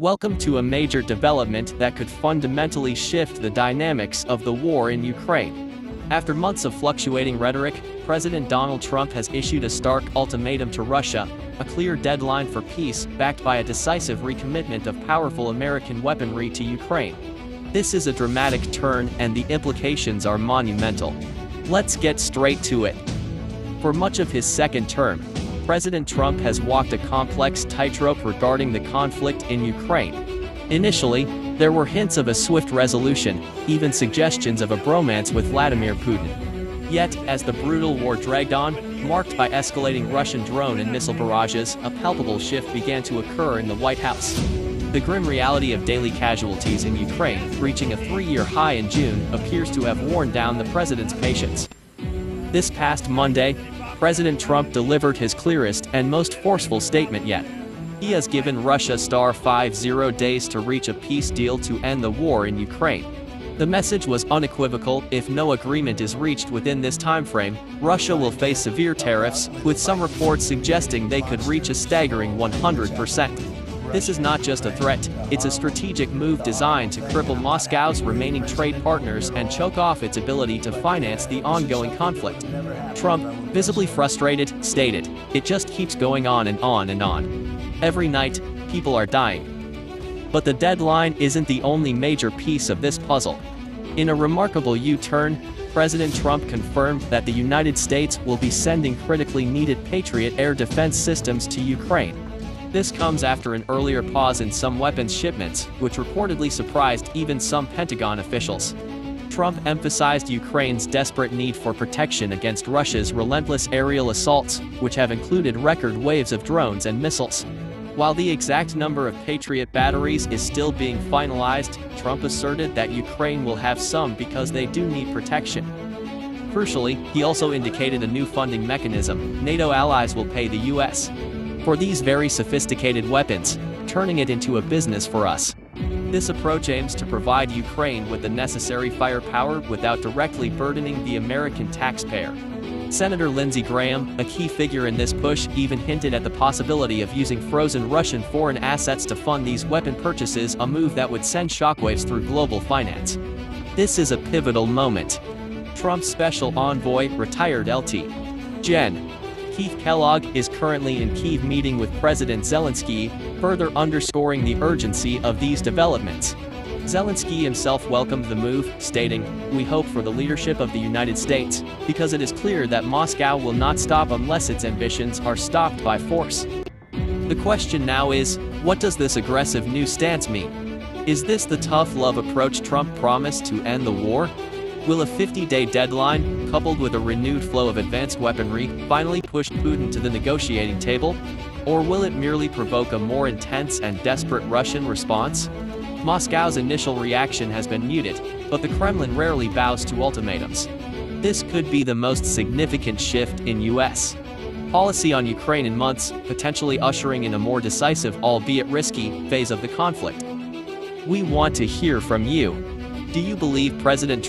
Welcome to a major development that could fundamentally shift the dynamics of the war in Ukraine. After months of fluctuating rhetoric, President Donald Trump has issued a stark ultimatum to Russia, a clear deadline for peace backed by a decisive recommitment of powerful American weaponry to Ukraine. This is a dramatic turn and the implications are monumental. Let's get straight to it. For much of his second term, President Trump has walked a complex tightrope regarding the conflict in Ukraine. Initially, there were hints of a swift resolution, even suggestions of a bromance with Vladimir Putin. Yet, as the brutal war dragged on, marked by escalating Russian drone and missile barrages, a palpable shift began to occur in the White House. The grim reality of daily casualties in Ukraine, reaching a 3-year high in June, appears to have worn down the president's patience. This past Monday, President Trump delivered his clearest and most forceful statement yet. He has given Russia 50 days to reach a peace deal to end the war in Ukraine. The message was unequivocal: if no agreement is reached within this timeframe, Russia will face severe tariffs, with some reports suggesting they could reach a staggering 100%. This is not just a threat, it's a strategic move designed to cripple Moscow's remaining trade partners and choke off its ability to finance the ongoing conflict. Trump, visibly frustrated, stated, "It just keeps going on and on and on. Every night, people are dying." But the deadline isn't the only major piece of this puzzle. In a remarkable U-turn, President Trump confirmed that the United States will be sending critically needed Patriot air defense systems to Ukraine. This comes after an earlier pause in some weapons shipments, which reportedly surprised even some Pentagon officials. Trump emphasized Ukraine's desperate need for protection against Russia's relentless aerial assaults, which have included record waves of drones and missiles. While the exact number of Patriot batteries is still being finalized, Trump asserted that Ukraine will have some because they do need protection. Crucially, he also indicated a new funding mechanism: NATO allies will pay the U.S. for these very sophisticated weapons, turning it into a business for us. This approach aims to provide Ukraine with the necessary firepower without directly burdening the American taxpayer. Senator Lindsey Graham, a key figure in this push, even hinted at the possibility of using frozen Russian foreign assets to fund these weapon purchases, a move that would send shockwaves through global finance. This is a pivotal moment. Trump's special envoy, retired Lt. Gen. Keith Kellogg, is currently in Kyiv meeting with President Zelensky, further underscoring the urgency of these developments. Zelensky himself welcomed the move, stating, "We hope for the leadership of the United States, because it is clear that Moscow will not stop unless its ambitions are stopped by force." The question now is, what does this aggressive new stance mean? Is this the tough love approach Trump promised to end the war? Will a 50-day deadline, coupled with a renewed flow of advanced weaponry, finally push Putin to the negotiating table? Or will it merely provoke a more intense and desperate Russian response? Moscow's initial reaction has been muted, but the Kremlin rarely bows to ultimatums. This could be the most significant shift in U.S. policy on Ukraine in months, potentially ushering in a more decisive, albeit risky, phase of the conflict. We want to hear from you. Do you believe President Trump